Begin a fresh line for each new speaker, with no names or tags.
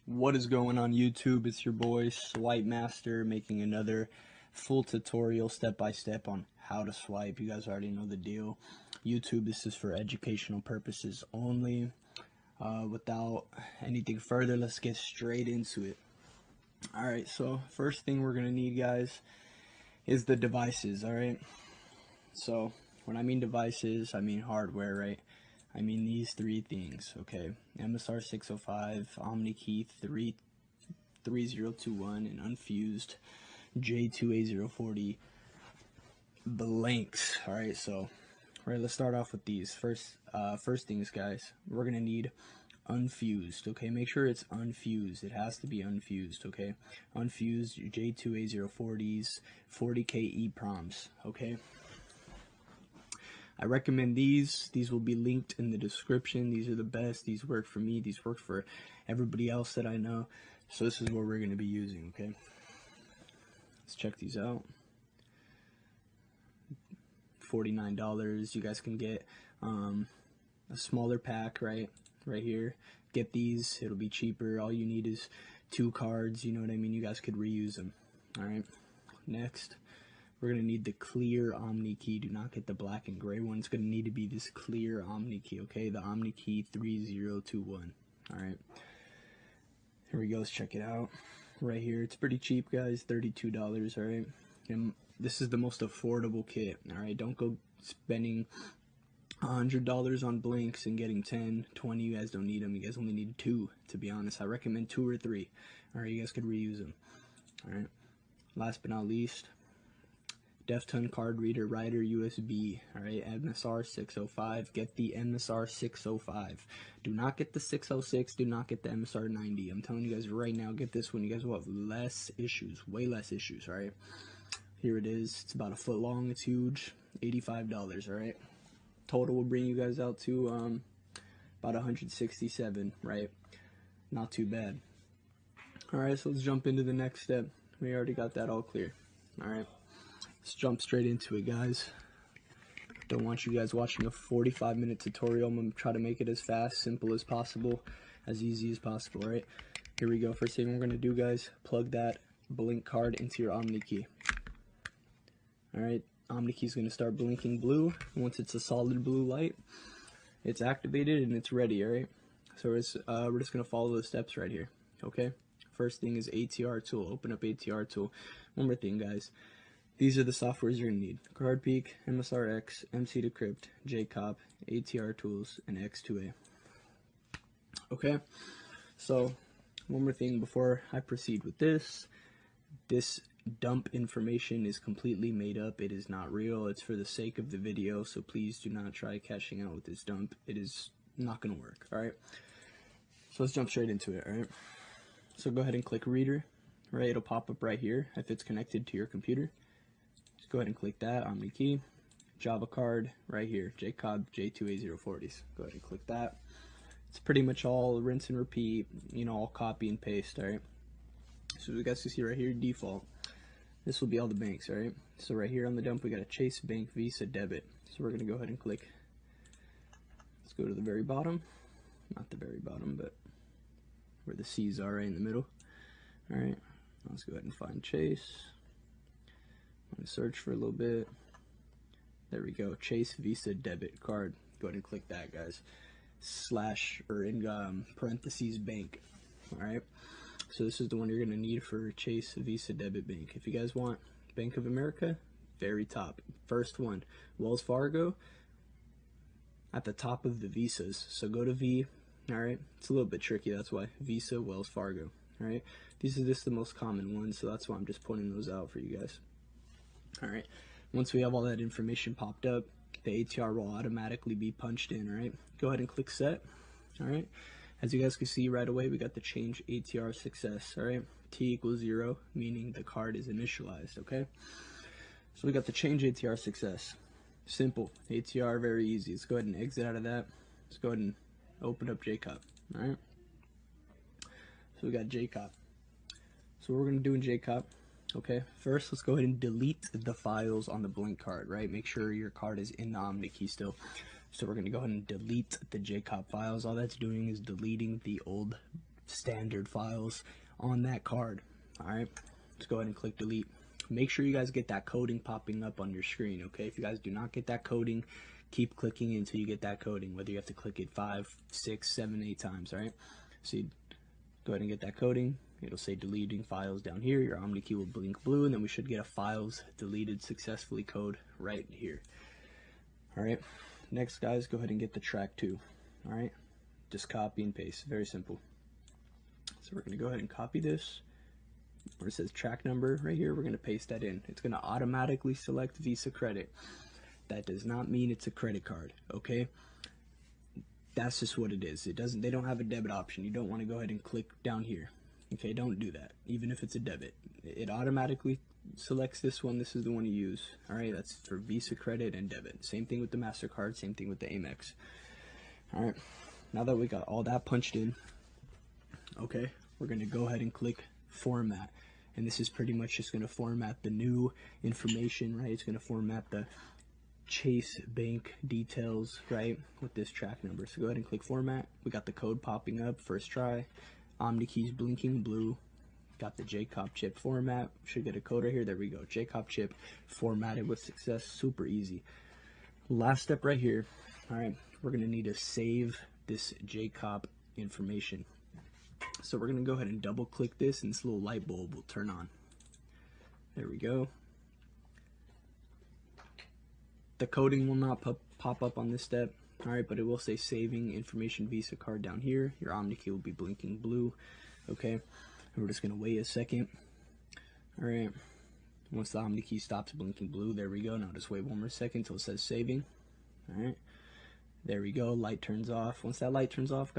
What is going on YouTube? It's your boy Swipe Master making another full tutorial step by step on how to swipe. You guys already know the deal. YouTube, this is for educational purposes only. Without anything further, let's get straight into it. Alright, so first thing we're gonna need, guys, is the devices. Alright, so when I mean devices, I mean hardware, right? I mean these three things, okay? MSR 605, Omni key 3021, and unfused J2A040 blanks. Alright, so let's start off with these. First things, guys, we're gonna need unfused, okay? Make sure it's unfused. It has to be unfused, okay? Unfused J2A040s, 40K EPROMs, okay? I recommend these. These will be linked in the description. These are the best. These work for me. These work for everybody else that I know. So this is what we're going to be using, okay? Let's check these out. $49. You guys can get a smaller pack, right here. Get these. It'll be cheaper. All you need is 2 cards. You know what I mean? You guys could reuse them. All right. Next, we're going to need the clear Omni key. Do not get the black and gray one. It's going to need to be this clear Omni key, okay? The Omni key 3021. Alright. Here we go. Let's check it out. Right here. It's pretty cheap, guys. $32, alright? And this is the most affordable kit, alright? Don't go spending $100 on blinks and getting 10, 20. You guys don't need them. You guys only need 2, to be honest. I recommend 2 or 3. Alright, you guys could reuse them. Alright. Last but not least, Defton card reader writer USB. Alright, MSR 605. Get the MSR 605. Do not get the 606. Do not get the MSR 90. I'm telling you guys right now, get this one. You guys will have less issues, way less issues. Alright, here it is. It's about a foot long. It's huge. $85. Alright, total will bring you guys out to about 167. Right, not too bad. Alright, so let's jump into the next step. We already got that all clear. Alright, let's jump straight into it, guys. Don't want you guys watching a 45-minute tutorial. I'm going to try to make it as fast, simple as possible, as easy as possible, right? Here we go. First thing we're going to do, guys, plug that blink card into your Omni key. Alright, Omni key is going to start blinking blue. Once it's a solid blue light, it's activated and it's ready, alright? So we're just going to follow the steps right here, okay? First thing is ATR tool. Open up ATR tool. One more thing, guys. These are the softwares you're going to need. CardPeek, MSRX, MC Decrypt, Jcop, ATR tools, and X2A. Okay, so one more thing before I proceed with this. This dump information is completely made up. It is not real. It's for the sake of the video, so please do not try cashing out with this dump. It is not going to work, alright? So let's jump straight into it, alright? So go ahead and click reader, right? It'll pop up right here if it's connected to your computer. Just go ahead and click that, Omni key, Java card right here, Jcop J2A040s. Go ahead and click that. It's pretty much all rinse and repeat, you know, all copy and paste, alright? So you guys can see right here, default. This will be all the banks, alright? So right here on the dump, we got a Chase, Bank, Visa, Debit. So we're going to go ahead and click. Let's go to the very bottom. Not the very bottom, but where the C's are, right in the middle. Alright, let's go ahead and find Chase. I'm going to search for a little bit. There we go, Chase Visa Debit card. Go ahead and click that, guys. Slash, or in parentheses, bank. Alright, so this is the one you're going to need for Chase Visa Debit Bank. If you guys want Bank of America, very top. First one, Wells Fargo, at the top of the Visas. So go to V. Alright, it's a little bit tricky, that's why. Visa, Wells Fargo. Alright, these are just the most common ones, so that's why I'm just pointing those out for you guys. Alright, once we have all that information popped up, the ATR will automatically be punched in, alright? Go ahead and click set, alright? As you guys can see right away, we got the change ATR success, alright? T equals 0, meaning the card is initialized, okay? So we got the change ATR success. Simple, ATR, very easy. Let's go ahead and exit out of that. Let's go ahead and open up Jcop. Alright, so we got Jcop. So what we're going to do in Jcop, okay, first let's go ahead and delete the files on the blink card, right? Make sure your card is in the Omni key still. So we're going to go ahead and delete the Jcop files. All that's doing is deleting the old standard files on that card. All right, let's go ahead and click delete. Make sure you guys get that coding popping up on your screen, okay? If you guys do not get that coding, keep clicking until you get that coding, whether you have to click it 5, 6, 7, 8 times, all right? So you go ahead and get that coding. It'll say deleting files down here. Your Omni key will blink blue, and then we should get a files deleted successfully code right here. All right, next, guys, go ahead and get the track2. All right, just copy and paste, very simple. So we're going to go ahead and copy this. Where it says track number right here, we're going to paste that in. It's going to automatically select Visa credit. That does not mean it's a credit card, okay? That's just what it is. They don't have a debit option. You don't want to go ahead and click down here. Okay, don't do that, even if it's a debit. It automatically selects this one. This is the one you use. All right, that's for Visa credit and debit. Same thing with the MasterCard, same thing with the Amex. All right, now that we got all that punched in, okay, we're going to go ahead and click format. And this is pretty much just going to format the new information, right? It's going to format the Chase bank details, right, with this track number. So go ahead and click format. We got the code popping up, first try. Omni keys blinking blue. Got the Jcop chip format. Should get a code right here. There we go. Jcop chip formatted with success. Super easy. Last step right here. All right, we're going to need to save this Jcop information. So we're going to go ahead and double click this, and this little light bulb will turn on. There we go. The coding will not pop up on this step, all right, but it will say saving information Visa card down here. Your Omni key will be blinking blue, okay? And we're just going to wait a second. All right, once the Omni key stops blinking blue, there we go. Now just wait one more second until it says saving. All right, there we go. Light turns off. Once that light turns off,